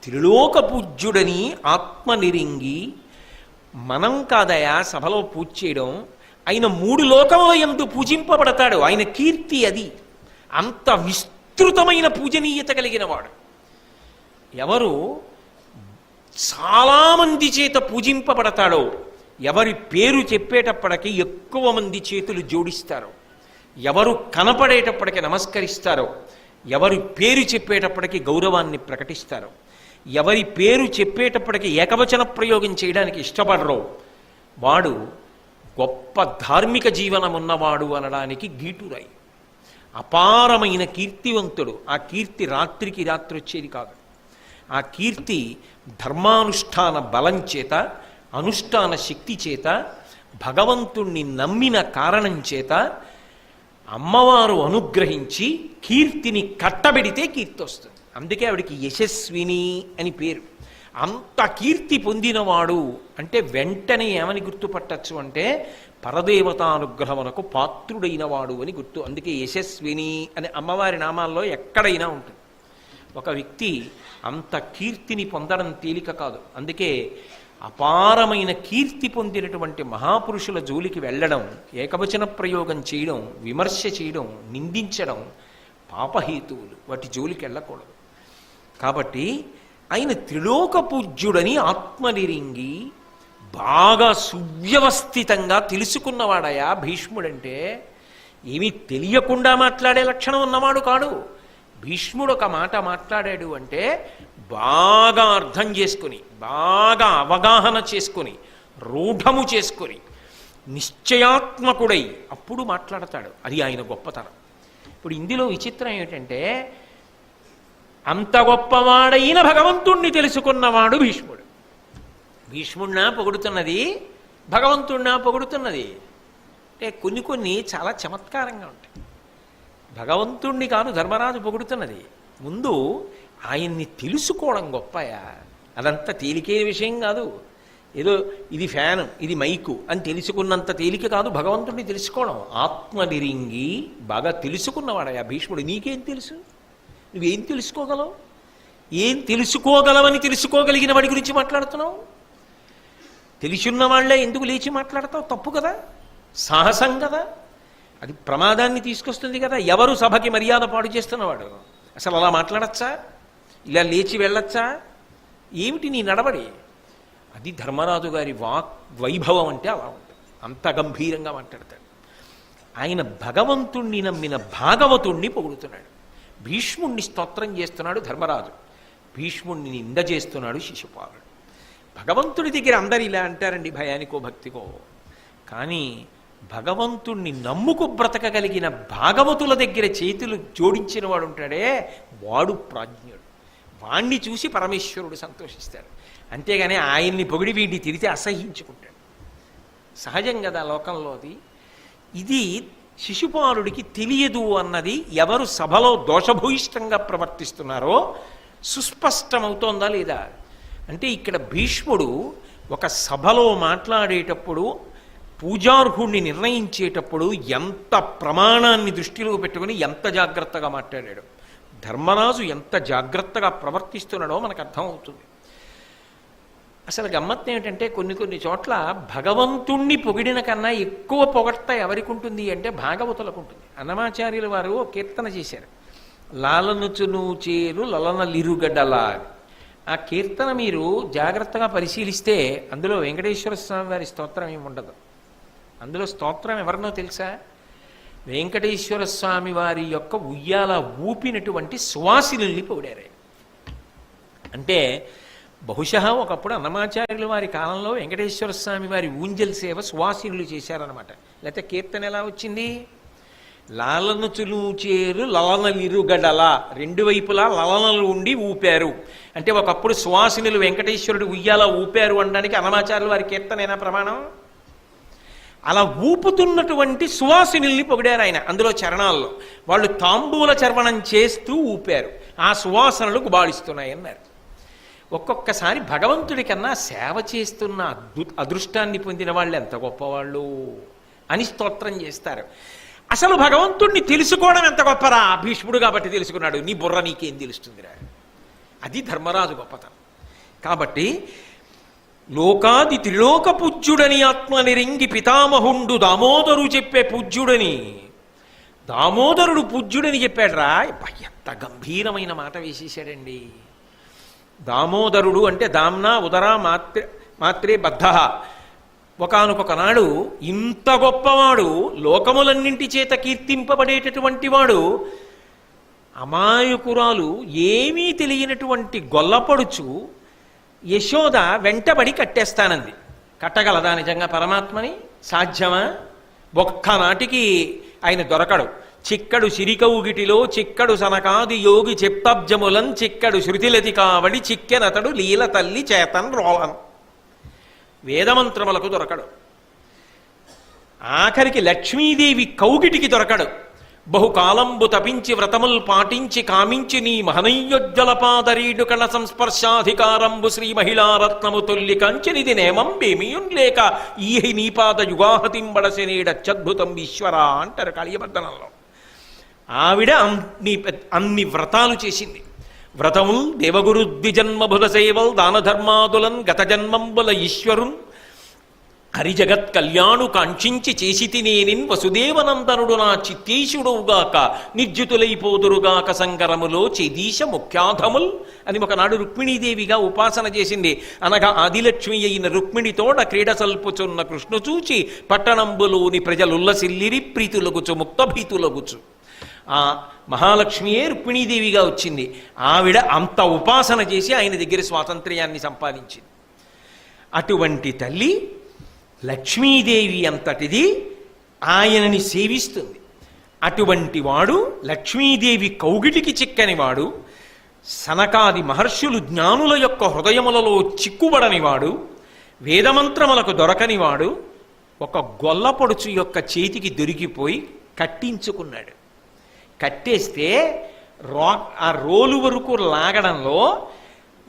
త్రిలోక పూజ్యుడని ఆత్మనిరింగి. మనం కాదయా సభలో పూజ చేయడం, ఆయన 3 లోకముల యందు పూజింపబడతాడు. ఆయన కీర్తి అది. అంత విస్తృతమైన పూజనీయత కలిగిన వాడు. ఎవరు చాలామంది చేత పూజింపబడతాడో, ఎవరి పేరు చెప్పేటప్పటికీ ఎక్కువ మంది చేతులు జోడిస్తారో, ఎవరు కనపడేటప్పటికీ నమస్కరిస్తారో, ఎవరి పేరు చెప్పేటప్పటికీ గౌరవాన్ని ప్రకటిస్తారో, ఎవరి పేరు చెప్పేటప్పటికీ ఏకవచన ప్రయోగం చేయడానికి ఇష్టపడరో, వాడు గొప్ప ధార్మిక జీవనం ఉన్నవాడు అనడానికి గీటురాయి. అపారమైన కీర్తివంతుడు. ఆ కీర్తి రాత్రికి రాత్రి వచ్చేది కాదు. ఆ కీర్తి ధర్మానుష్ఠాన బలం చేత, అనుష్ఠాన శక్తి చేత, భగవంతుణ్ణి నమ్మిన కారణం చేత అమ్మవారు అనుగ్రహించి కీర్తిని కట్టబెడితే కీర్తి వస్తుంది. అందుకే ఆవిడికి యశస్విని అని పేరు. అంత కీర్తి పొందినవాడు అంటే వెంటనే ఏమని గుర్తుపట్టచ్చు అంటే పరదేవతానుగ్రహమునకు పాత్రుడైన వాడు అని గుర్తు. అందుకే యశస్విని అనే అమ్మవారి నామాల్లో ఎక్కడైనా ఉంటుంది. ఒక వ్యక్తి అంత కీర్తిని పొందడం తేలిక కాదు. అందుకే అపారమైన కీర్తి పొందినటువంటి మహాపురుషుల జోలికి వెళ్ళడం, ఏకవచన ప్రయోగం చేయడం, విమర్శ చేయడం, నిందించడం పాపహేతువులు. వాటి జోలికి వెళ్ళకూడదు. కాబట్టి ఆయన త్రిలోక పూజ్యుడని ఆత్మనిరింగి బాగా సువ్యవస్థితంగా తెలుసుకున్నవాడయా భీష్ముడంటే. ఏమీ తెలియకుండా మాట్లాడే లక్షణం ఉన్నవాడు కాడు. భీష్ముడు ఒక మాట మాట్లాడాడు అంటే బాగా అర్థం చేసుకుని, బాగా అవగాహన చేసుకుని, రూఢము చేసుకుని, నిశ్చయాత్మకుడై అప్పుడు మాట్లాడతాడు. అది ఆయన గొప్పతనం. ఇప్పుడు ఇందులో విచిత్రం ఏమిటంటే, అంత గొప్పవాడైన భగవంతుణ్ణి తెలుసుకున్నవాడు భీష్ముడు. భీష్ముడినా పొగుడుతున్నది, భగవంతుడినా పొగుడుతున్నది. అంటే కొన్ని చాలా చమత్కారంగా ఉంటాయి. భగవంతుణ్ణి కాదు ధర్మరాజు పొగుడుతున్నది. ముందు ఆయన్ని తెలుసుకోవడం గొప్పయా. అదంతా తేలికే విషయం కాదు. ఏదో ఇది ఫ్యాను, ఇది మైకు అని తెలుసుకున్నంత తేలిక కాదు భగవంతుడిని తెలుసుకోవడం. ఆత్మనిరింగి బాగా తెలుసుకున్నవాడయా భీష్ముడు. నీకేం తెలుసు? నువ్వేం తెలుసుకోగలవు? ఏం తెలుసుకోగలవని తెలుసుకోగలిగిన వాడి గురించి మాట్లాడుతున్నావు? తెలిసిన్న వాళ్లే ఎందుకు లేచి మాట్లాడతావు? తప్పు కదా, సాహసం కదా, అది ప్రమాదాన్ని తీసుకొస్తుంది కదా. ఎవరు సభకి మర్యాద పాడు చేస్తున్నవాడు? అసలు అలా మాట్లాడచ్చా? ఇలా లేచి వెళ్ళొచ్చా? ఏమిటి నీ నడవడి? అది ధర్మరాజు గారి వైభవం అంటే అలా ఉంటుంది. అంత గంభీరంగా మాట్లాడతాడు. ఆయన భగవంతుణ్ణి నమ్మిన భాగవతుణ్ణి పొగుడుతున్నాడు. భీష్ముణ్ణి స్తోత్రం చేస్తున్నాడు ధర్మరాజు. భీష్ముణ్ణి నింద చేస్తున్నాడు శిశుపాలుడు. భగవంతుడి దగ్గర అందరు ఇలా అంటారండి, భయానికో భక్తికో. కానీ భగవంతుణ్ణి నమ్ముకు బ్రతకగలిగిన భాగవతుల దగ్గర చేతులు జోడించిన వాడు ఉంటాడే, వాడు ప్రాజ్ఞుడు. వాణ్ణి చూసి పరమేశ్వరుడు సంతోషిస్తాడు. అంతేగాని ఆయన్ని పొగిడి వీడిని తిరిగితే అసహించుకుంటాడు. సహజం కదా లోకంలో అది. ఇది శిశుపాలుడికి తెలియదు అన్నది ఎవరు సభలో దోషభూయిష్టంగా ప్రవర్తిస్తున్నారో సుస్పష్టమవుతోందా లేదా? అంటే ఇక్కడ భీష్ముడు ఒక సభలో మాట్లాడేటప్పుడు, పూజార్హుణ్ణి నిర్ణయించేటప్పుడు ఎంత ప్రమాణాన్ని దృష్టిలో పెట్టుకుని ఎంత జాగ్రత్తగా మాట్లాడాడు. ధర్మరాజు ఎంత జాగ్రత్తగా ప్రవర్తిస్తున్నాడో మనకు అర్థమవుతుంది. అసలు గమ్మత్తు ఏమిటంటే, కొన్ని చోట్ల భగవంతుణ్ణి పొగిడిన కన్నా ఎక్కువ పొగడ్త ఎవరికి ఉంటుంది అంటే భాగవతులకు ఉంటుంది. అన్నమాచార్యుల వారు కీర్తన చేశారు, లాలనుచును చేరు లలనలిరుగడలా. ఆ కీర్తన మీరు జాగ్రత్తగా పరిశీలిస్తే అందులో వెంకటేశ్వర స్వామి వారి స్తోత్రం ఏమి ఉండదు. అందులో స్తోత్రం ఎవరినో తెలుసా? వెంకటేశ్వర స్వామి వారి యొక్క ఉయ్యాల ఊపినటువంటి సువాసినుల్ని పొగిడారు. అంటే బహుశా ఒకప్పుడు అన్నమాచార్యుల వారి కాలంలో వెంకటేశ్వర స్వామి వారి ఊంజల్ సేవ సువాసినులు చేశారనమాట. లేకపోతే కీర్తన ఎలా వచ్చింది? లాలనుచులు చేరు లలనలిరుగడల, రెండు వైపులా లలనలు ఉండి ఊపారు. అంటే ఒకప్పుడు సువాసినులు వెంకటేశ్వరుడు ఉయ్యాల ఊపారు అనడానికి అన్నమాచార్యుల వారి కీర్తనేనా ప్రమాణం? అలా ఊపుతున్నటువంటి సువాసినుల్ని పొగిడారు ఆయన. అందులో చరణాల్లో వాళ్ళు తాంబూల చర్వణం చేస్తూ ఊపారు, ఆ సువాసనలు గుబాళిస్తున్నాయి అన్నారు. ఒక్కొక్కసారి భగవంతుడి కన్నా సేవ చేస్తున్న అదృష్టాన్ని పొందిన వాళ్ళు ఎంత గొప్పవాళ్ళు అని స్తోత్రం చేస్తారు. అసలు భగవంతుణ్ణి తెలుసుకోవడం ఎంత గొప్పరా? భీష్ముడు కాబట్టి తెలుసుకున్నాడు. నీ బుర్ర నీకేం తెలుస్తుందిరా? అది ధర్మరాజు గొప్పతనం. కాబట్టి లోకాది త్రిలోక పూజ్యుడని ఆత్మనిరింగి పితామహుండు దామోదరు చెప్పే పూజ్యుడని. దామోదరుడు పూజ్యుడని చెప్పాడురా. ఎంత గంభీరమైన మాట వేసేసాడండి. దామోదరుడు అంటే దామ్నా ఉదరా మాత్రే బద్ధ. ఒకానొకనాడు ఇంత గొప్పవాడు, లోకములన్నింటి చేత కీర్తింపబడేటటువంటి వాడు, అమాయకురాలు ఏమీ తెలియనటువంటి గొల్లపడుచు యశోద వెంటబడి కట్టేస్తానంది. కట్టగలదా నిజంగా పరమాత్మని? సాధ్యమా? ఒక్కనాటికి ఆయన దొరకడు. చిక్కడు సిరికౌగిటిలో చిక్కడు సనకాది యోగి చెప్తబ్జములం చిక్కడు శృతిలతి కావడి చిక్కెనతడు లీల తల్లి చేతన్ రోలన్. వేదమంత్రములకు దొరకడు. ఆఖరికి లక్ష్మీదేవి కౌగిటికి దొరకడు. బహుకాలంబు తపించి వ్రతముల్ పాటించి కామించి నీ మహనీయోజ్జలపాదరీడు కణ సంస్పర్శాధికారంబు శ్రీ మహిళారత్నము తొల్లి కంచెనిది నేమం బేమియున్ లేక ఈహి నీపాద యుగాహతింబడసెనేడత్యద్భుతం ఈశ్వర అంటారు కాళీయవర్ధనంలో. ఆవిడ అన్ని వ్రతాలు చేసింది. వ్రతముల్ దేవగురు ద్విజన్మభుల సేవల్ దానధర్మాదులన్ గత జన్మంబుల ఈశ్వరున్ హరిజగత్ కళ్యాణు కాంక్షించి చేసితి నేనిన్ వసుదేవనందనుడు నా చిత్తీశుడుగాక నిర్జితులైపోదురుగాక సంకరములో చేదీశ ముఖ్యాధముల్ అని ఒకనాడు రుక్మిణీదేవిగా ఉపాసన చేసింది. అనగా ఆదిలక్ష్మి అయిన రుక్మిణితోడ క్రీడ సల్పుచున్న కృష్ణు చూచి పట్టణంబులోని ప్రజలుల్లసిల్లిరి ప్రీతులగుచు ముక్తభీతులగుచు. ఆ మహాలక్ష్మియే రుక్మిణీదేవిగా వచ్చింది. ఆవిడ అంత ఉపాసన చేసి ఆయన దగ్గర స్వాతంత్ర్యాన్ని సంపాదించింది. అటువంటి తల్లి లక్ష్మీదేవి అంతటిది ఆయనని సేవిస్తుంది. అటువంటి వాడు లక్ష్మీదేవి కౌగిటికి చిక్కనివాడు, సనకాది మహర్షులు జ్ఞానుల యొక్క హృదయములలో చిక్కుబడనివాడు, వేదమంత్రములకు దొరకనివాడు ఒక గొల్లపొడుచు యొక్క చేతికి దొరికిపోయి కట్టించుకున్నాడు. కట్టేస్తే ఆ రోలు వరకు లాగడంలో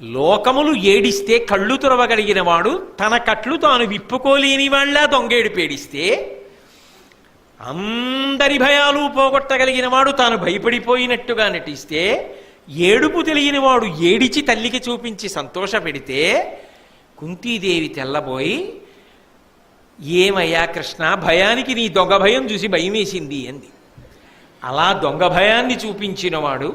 లోకములు ఏడిస్తే కళ్ళు తురవగలిగిన వాడు తన కట్లు తాను విప్పుకోలేని వాళ్ళ దొంగేడు పేడిస్తే అందరి భయాలు పోగొట్టగలిగిన వాడు తాను భయపడిపోయినట్టుగా నటిస్తే ఏడుపు తెలియని వాడు ఏడిచి తల్లికి చూపించి సంతోష పెడితే కుంతీదేవి తెల్లబోయి, ఏమయ్యా కృష్ణ, భయానికి నీ దొంగ భయం చూసి భయం వేసింది అంది. అలా దొంగ భయాన్ని చూపించినవాడు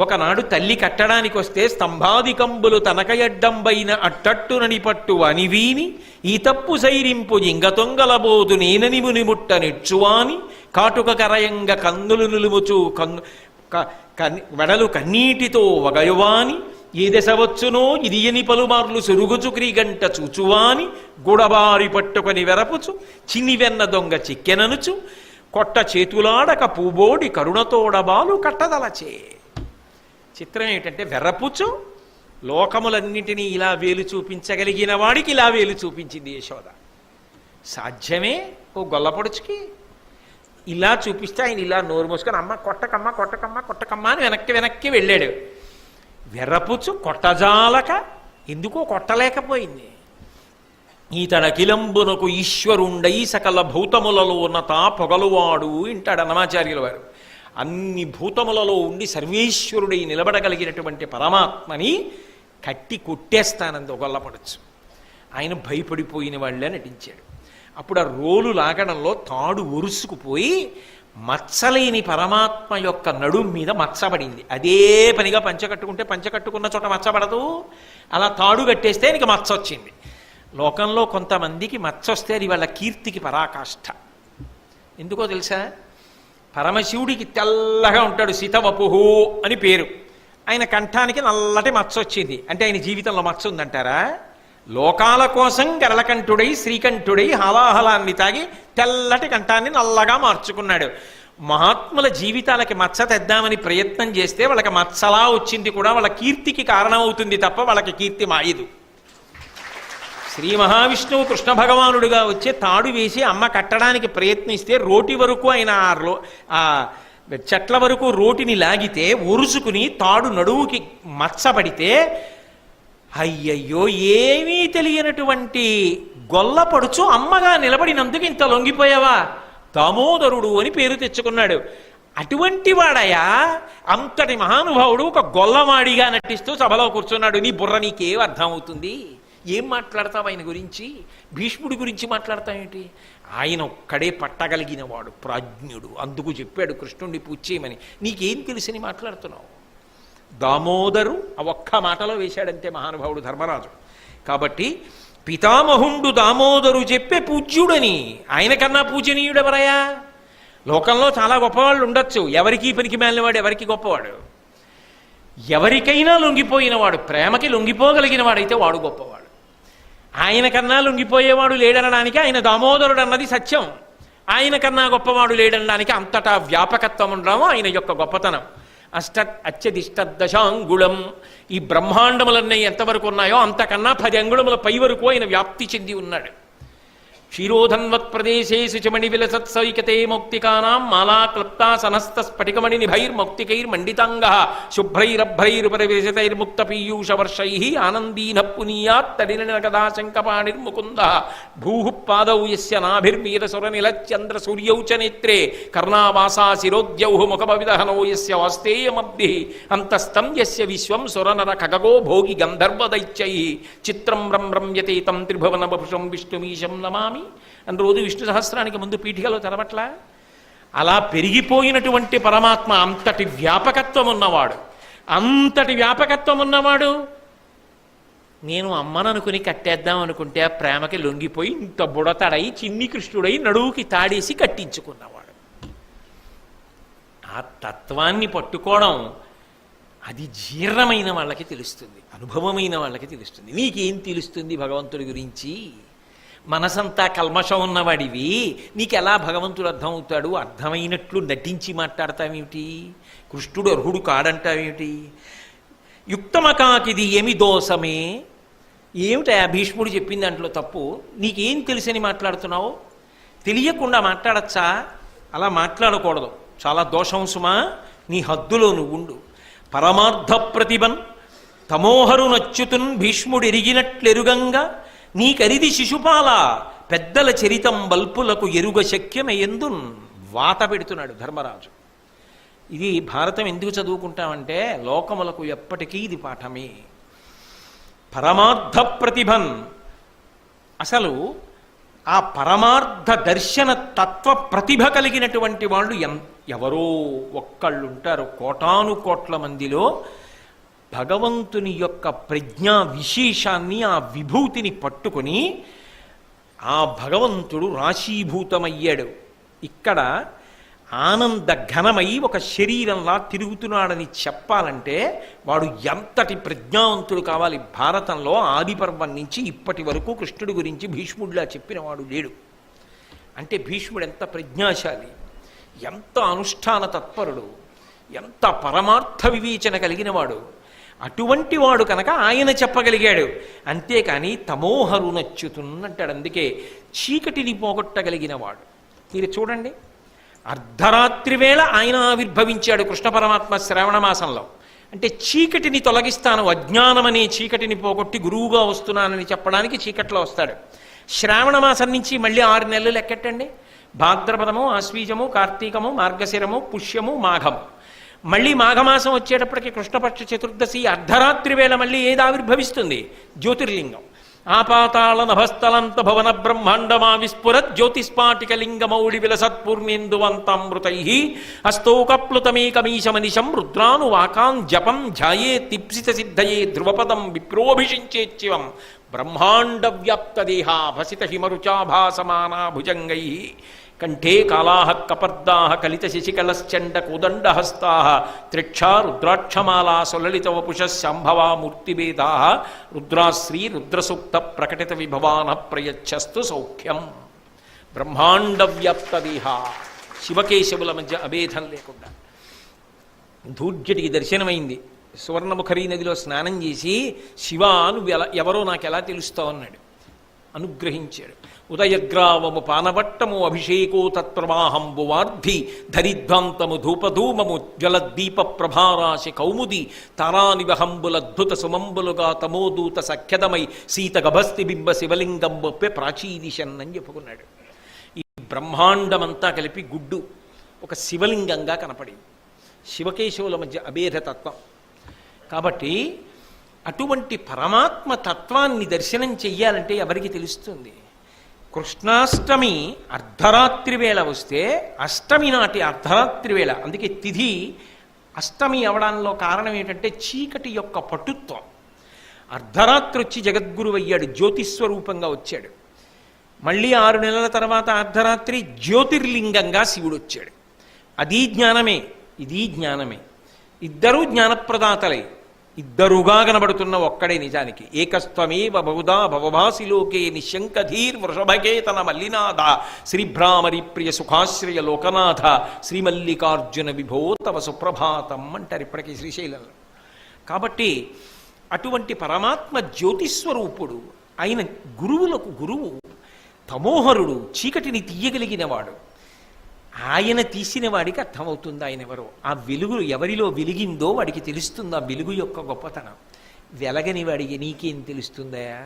ఒకనాడు తల్లి కట్టడానికి వస్తే స్తంభాదికంబులు తనకయడ్డంబైన అట్టట్టునని పట్టు అనివీని ఈ తప్పు సైరింపు ఇంగతొంగలబోదు నేనని మునిముట్ట నెచ్చువాని కాటుక కరయంగ కన్నులు నిలుముచు వెడలు కన్నీటితో వగయువాని ఏ దశ వచ్చునో ఇదియని పలుమార్లు సురుగుచు క్రీగంట చూచువాని గుడబారి పట్టుకొని వెరపుచు చిన్ని వెన్న దొంగ చిక్కెననుచు కొట్ట చేతులాడక పూబోడి కరుణతోడబాలు కట్టదలచే. చిత్రం ఏంటంటే వెర్రపుచ్చు లోకములన్నిటినీ ఇలా వేలు చూపించగలిగిన వాడికి ఇలా వేలు చూపించింది యశోద. సాధ్యమే ఓ గొల్లపొడుచుకి? ఇలా చూపిస్తే ఆయన ఇలా నోరు మూసుకొని అమ్మ కొట్టకమ్మ కొట్టకమ్మ కొట్టకమ్మ అని వెనక్కి వెళ్ళాడు. వెర్రపుచ్చు కొట్టజాలక ఎందుకో కొట్టలేకపోయింది. ఈతడకిలంబునకు ఈశ్వరుండై సకల భూతములలో ఉన్నత పొగలువాడు ఇంటాడు అన్నమాచార్యుల వారు. అన్ని భూతములలో ఉండి సర్వేశ్వరుడై నిలబడగలిగినటువంటి పరమాత్మని కట్టి కొట్టేస్తానంది గొల్లపడచ్చు. ఆయన భయపడిపోయిన వాళ్ళే నటించాడు. అప్పుడు ఆ రోలు లాగడంలో తాడు ఒరుసుకుపోయి మచ్చలేని పరమాత్మ యొక్క నడుం మీద మచ్చబడింది. అదే పనిగా పంచకట్టుకుంటే పంచకట్టుకున్న చోట మచ్చబడదు, అలా తాడు కట్టేస్తే నీకు మచ్చ వచ్చింది. లోకంలో కొంతమందికి మచ్చొస్తే అది వాళ్ళ కీర్తికి పరాకాష్ఠ. ఎందుకో తెలుసా? పరమశివుడికి తెల్లగా ఉంటాడు, శితవపుహు అని పేరు. ఆయన కంఠానికి నల్లటి మచ్చ వచ్చింది అంటే ఆయన జీవితంలో మచ్చ ఉందంటారా? లోకాల కోసం గరళకంఠుడై శ్రీకంఠుడై హాలాహలాన్ని తాగి తెల్లటి కంఠాన్ని నల్లగా మార్చుకున్నాడు. మహాత్ముల జీవితాలకి మచ్చ తెద్దామని ప్రయత్నం చేస్తే వాళ్ళకి మచ్చలా వచ్చింది కూడా వాళ్ళ కీర్తికి కారణమవుతుంది తప్ప వాళ్ళకి కీర్తి మాయదు. శ్రీ మహావిష్ణువు కృష్ణ భగవానుడిగా వచ్చే తాడు వేసి అమ్మ కట్టడానికి ప్రయత్నిస్తే రోటి వరకు ఆయన ఆ చెట్ల వరకు రోటిని లాగితే ఒరుసుకుని తాడు నడువుకి మచ్చబడితే అయ్యయ్యో ఏమీ తెలియనటువంటి గొల్లపడుచు అమ్మగా నిలబడినందుకు ఇంత లొంగిపోయావా, దామోదరుడు అని పేరు తెచ్చుకున్నాడు. అటువంటి వాడయా అంతటి మహానుభావుడు ఒక గొల్లవాడిగా నటిస్తూ సభలో కూర్చున్నాడు. నీ బుర్ర నీకేం అర్థమవుతుంది? ఏం మాట్లాడతావు ఆయన గురించి? భీష్ముడి గురించి మాట్లాడతావేంటి? ఆయన ఒక్కడే పట్టగలిగిన వాడు, ప్రాజ్ఞుడు. అందుకు చెప్పాడు కృష్ణుడిని పూజ చేయమని. నీకేం తెలిసని మాట్లాడుతున్నావు? దామోదరు ఆ ఒక్క మాటలో వేశాడంతే మహానుభావుడు ధర్మరాజు. కాబట్టి పితామహుండు దామోదరు చెప్పే పూజ్యుడని. ఆయన కన్నా పూజనీయుడెవరయా? లోకంలో చాలా గొప్పవాళ్ళు ఉండొచ్చు, ఎవరికి పనికి మేలినవాడు, ఎవరికి గొప్పవాడు? ఎవరికైనా లొంగిపోయినవాడు, ప్రేమకి లొంగిపోగలిగిన వాడైతే వాడు గొప్పవాడు. ఆయన కన్నా లొంగిపోయేవాడు లేడనడానికి ఆయన దామోదరుడు అన్నది సత్యం. ఆయన కన్నా గొప్పవాడు లేడనడానికి అంతటా వ్యాపకత్వం ఉండడం ఆయన యొక్క గొప్పతనం. అత్యధిష్టదశాంగుళం, ఈ బ్రహ్మాండములన్నీ ఎంతవరకు ఉన్నాయో అంతకన్నా 10 అంగుళముల పై వరకు ఆయన వ్యాప్తి చెంది ఉన్నాడు. క్షీరోధన్వత్ ప్రదేశేషు చమణి విలసత్సైకతే మౌక్తికానాం మాలా క్లుప్తా సనస్త స్ఫటికమణి నిభైర్మౌక్తికైర్మండితాంగ శుభ్రైరభ్రైరుపరివిశతైర్ముక్త పీయూషవర్షై ఆనందీన పునీయాత్ తడిన గదా శంకపాణిర్ముకుంద భూః పాదౌ యస్య నాభిర్మీరసురనిలచంద్ర సూర్యౌ చ నేత్రే కర్ణావాసా శిరోద్యౌ ముఖమవిదహనో యస్య వాస్తేయమబ్ధి అంతస్తం యస్య విశ్వం సురనర ఖగగో భోగి గంధర్వదైత్యై చిత్రం రమ్యతే తం త్రిభువన వపుషం విష్ణుమీశం నమామి అని రోజు విష్ణు సహస్రానికి ముందు పీఠికలో తెరవట్లా. అలా పెరిగిపోయినటువంటి పరమాత్మ అంతటి వ్యాపకత్వం ఉన్నవాడు, అంతటి వ్యాపకత్వం ఉన్నవాడు. నేను అమ్మననుకుని కట్టేద్దాం అనుకుంటే ఆ ప్రేమకి లొంగిపోయి ఇంత బుడతడై చిన్ని కృష్ణుడై నడువుకి తాడేసి కట్టించుకున్నవాడు. ఆ తత్వాన్ని పట్టుకోవడం అది జీర్ణమైన వాళ్ళకి తెలుస్తుంది, అనుభవమైన వాళ్ళకి తెలుస్తుంది. నీకేం తెలుస్తుంది భగవంతుడి గురించి? మనసంతా కల్మషం ఉన్నవాడివి, నీకెలా భగవంతుడు అర్థమవుతాడు? అర్థమైనట్లు నటించి మాట్లాడతావేమిటి? కృష్ణుడు అర్హుడు కాడంటావేమిటి? యుక్తమకాకిది ఏమి దోషమే? ఏమిటా భీష్ముడు చెప్పింది దాంట్లో తప్పు? నీకేం తెలుసని మాట్లాడుతున్నావు? తెలియకుండా మాట్లాడచ్చా? అలా మాట్లాడకూడదు, చాలా దోషం సుమా. నీ హద్దులో నువ్వుండు. పరమార్థ ప్రతిభన్ తమోహరు నచ్చుతున్ భీష్ముడెరిగినట్లెరుగంగా నీకరిది శిశుపాల పెద్దల చరితం బల్పులకు ఎరుగ శక్యమయందున్. వాత పెడుతున్నాడు ధర్మరాజు. ఇది భారతం ఎందుకు చదువుకుంటామంటే లోకములకు ఎప్పటికీ ఇది పాఠమే. పరమార్థ ప్రతిభన్, అసలు ఆ పరమార్థ దర్శన తత్వ ప్రతిభ కలిగినటువంటి వాళ్ళు ఎవరో ఒక్కళ్ళుంటారు కోటాను కోట్ల మందిలో. భగవంతుని యొక్క ప్రజ్ఞా విశేషాన్ని, ఆ విభూతిని పట్టుకొని ఆ భగవంతుడు రాశీభూతమయ్యాడు. ఇక్కడ ఆనంద ఘనమై ఒక శరీరంలా తిరుగుతున్నాడని చెప్పాలంటే వాడు ఎంతటి ప్రజ్ఞావంతుడు కావాలి. భారతంలో ఆదిపర్వం నుంచి ఇప్పటి వరకు కృష్ణుడి గురించి భీష్ముడిలా చెప్పినవాడు లేడు. అంటే భీష్ముడు ఎంత ప్రజ్ఞాశాలి, ఎంత అనుష్ఠాన తత్పరుడు, ఎంత పరమార్థ వివేచన కలిగినవాడు. అటువంటి వాడు కనుక ఆయన చెప్పగలిగాడు. అంతేకాని తమోహరు నచ్చుతున్నంటాడు. అందుకే చీకటిని పోగొట్టగలిగిన వాడు. మీరు చూడండి, అర్ధరాత్రి వేళ ఆయన ఆవిర్భవించాడు కృష్ణ పరమాత్మ శ్రావణ మాసంలో. అంటే చీకటిని తొలగిస్తాను, అజ్ఞానమనే చీకటిని పోగొట్టి గురువుగా వస్తున్నానని చెప్పడానికి చీకట్లో వస్తాడు. శ్రావణ మాసం నుంచి మళ్ళీ 6 నెలలు లెక్కెట్టండి. భాద్రపదము, ఆశ్వీజము, కార్తీకము, మార్గశిరము, పుష్యము, మాఘము. మళ్ళీ మాఘమాసం వచ్చేటప్పటికి కృష్ణపక్ష చతుర్దశి అర్ధరాత్రి వేళ మళ్ళీ ఏది ఆవిర్భవిస్తుంది? జ్యోతిర్లింగం. ఆపాతాళ నభస్థలంత భవన బ్రహ్మాండమా విస్ఫురత్ జ్యోతిస్పాటిక లింగమౌళి విలసత్పూర్ణేందువంతామృతై హస్తౌకప్లుతమేకమీశమనిశం రుద్రాను వాకాన్ జపం ధ్యాయే తిప్సిత సిద్ధయే ధ్రువపదం విప్రోభిషించేత్యవం బ్రహ్మాండ వ్యాప్త దేహా భసిత హిమరుచాభాసమానా భుజంగై కంఠే కాళాః కపర్దాః కలిత శశికలశ్చండ కోదండహస్తాః త్రిక్షా రుద్రాక్షమాలా సులలిత వపుషః శాంభవా మూర్తిభేదాః రుద్రాశ్రీ రుద్రసూక్త ప్రకటిత విభవాన ప్రయచ్చస్తు సౌఖ్యం. బ్రహ్మాండ వ్యాప్త దేహ, శివకేశవుల మధ్య అభేదం లేకుండా ధూర్జటికి దర్శనమైంది. సువర్ణముఖరీ నదిలో స్నానం చేసి శివా నువ్వు ఎవరో నాకు ఎలా తెలుస్తావు అన్నాడు. అనుగ్రహించాడు. ఉదయగ్రావము పానవట్టము అభిషేకో తత్ప్రవాహంబు వార్ధి ధరిధ్వాంతము ధూపధూమము జ్వలద్దీప ప్రభారాశి కౌముది తారానివహంబులద్భుత సుమంబులుగా తమోదూత సఖ్యదమై సీత గభస్తి బింబ శివలింగం బొప్పె ప్రాచీదిశన్ అని చెప్పుకున్నాడు. ఈ బ్రహ్మాండమంతా కలిపి గుడ్డు ఒక శివలింగంగా కనపడింది. శివకేశవుల మధ్య అభేదతత్వం. కాబట్టి అటువంటి పరమాత్మ తత్వాన్ని దర్శనం చెయ్యాలంటే ఎవరికి తెలుస్తుంది? కృష్ణాష్టమి అర్ధరాత్రి వేళ వస్తే అష్టమి నాటి అర్ధరాత్రి వేళ, అందుకే తిథి అష్టమి అవడంలో కారణం ఏంటంటే చీకటి యొక్క పటుత్వం. అర్ధరాత్రి వచ్చి జగద్గురువు అయ్యాడు, జ్యోతిస్వరూపంగా వచ్చాడు. మళ్ళీ 6 నెలల తర్వాత అర్ధరాత్రి జ్యోతిర్లింగంగా శివుడు వచ్చాడు. అది జ్ఞానమే, ఇది జ్ఞానమే. ఇద్దరూ జ్ఞానప్రదాతలే, ఇద్దరుగా కనబడుతున్న ఒక్కడే నిజానికి. ఏకస్త్వమేవ బహుదా భవభాసిలోకే నిశంకధీర్ వృషభకేతన మల్లినాథ శ్రీభ్రామరి ప్రియ సుఖాశ్రయ లోకనాథ శ్రీమల్లికార్జున విభో తవ సుప్రభాతం అంటారు ఇప్పటికీ శ్రీశైలంలో. కాబట్టి అటువంటి పరమాత్మ జ్యోతిస్వరూపుడు, ఆయన గురువులకు గురువు. తమోహరుడు, చీకటిని తీయగలిగినవాడు. ఆయన తీసిన వాడికి అర్థమవుతుంది ఆయన ఎవరో. ఆ వెలుగు ఎవరిలో వెలిగిందో వాడికి తెలుస్తుంది ఆ వెలుగు యొక్క గొప్పతనం. వెలగని వాడికి నీకేం తెలుస్తుందా?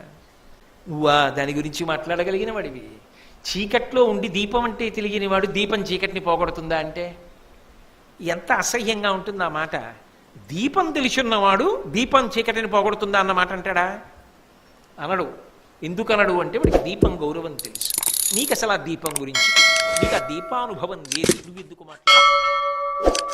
నువ్వా దాని గురించి మాట్లాడగలిగిన వాడివి. చీకట్లో ఉండి దీపం అంటే తెలియని వాడు దీపం చీకటిని పోగొడుతుందా అంటే ఎంత అసహ్యంగా ఉంటుంది ఆ మాట. దీపం తెలుసున్నవాడు దీపం చీకటిని పోగొడుతుందా అన్న మాట అంటాడా? అనడు. ఎందుకు అనడు అంటే వాడికి దీపం గౌరవం తెలుసు. నీకు అసలు ఆ దీపం గురించి, నీకు ఆ దీపానుభవం లేదు, నువ్వు ఎందుకు మాట్లాడు?